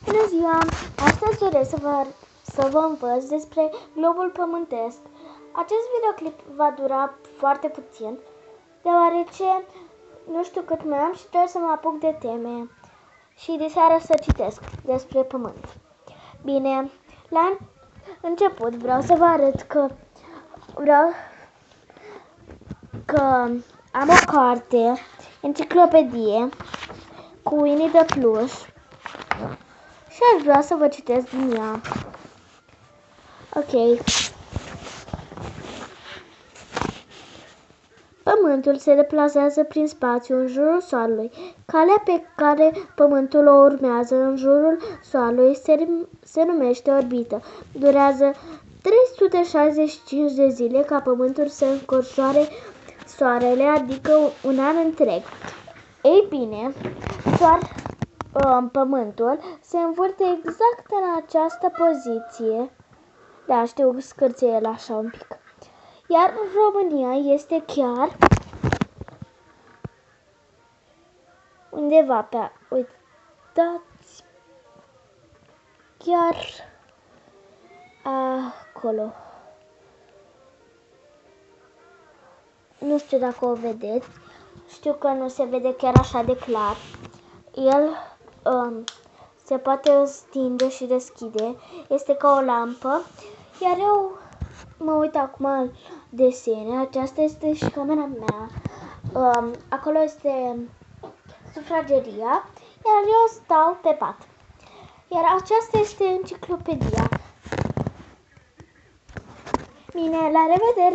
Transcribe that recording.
Bună ziua! Astăzi doresc să vă învăț despre globul pământesc. Acest videoclip va dura foarte puțin, deoarece nu știu cât mai am și trebuie să mă apuc de teme și de seară să citesc despre pământ. Bine, la început vreau să vă arăt că am o carte, enciclopedie, cu Winnie the Pooh și aș vrea să vă citesc din ea. Ok. Pământul se deplasează prin spațiu în jurul Soarelui. Calea pe care Pământul o urmează în jurul Soarelui se numește orbită. Durează 365 de zile ca Pământul să înconjoare Soarele, adică un an întreg. Ei bine, Pământul se învârte exact în această poziție. Da, știu, scârție el așa un pic. Iar România este chiar undeva pe, uitați, chiar acolo. Nu știu dacă o vedeți. Știu că nu se vede chiar așa de clar. El se poate stinde și deschide. Este ca o lampă. Iar eu mă uit acum desene. Aceasta este și camera mea. Acolo este sufrageria. Iar eu stau pe pat. Iar aceasta este enciclopedia. Bine, la revedere!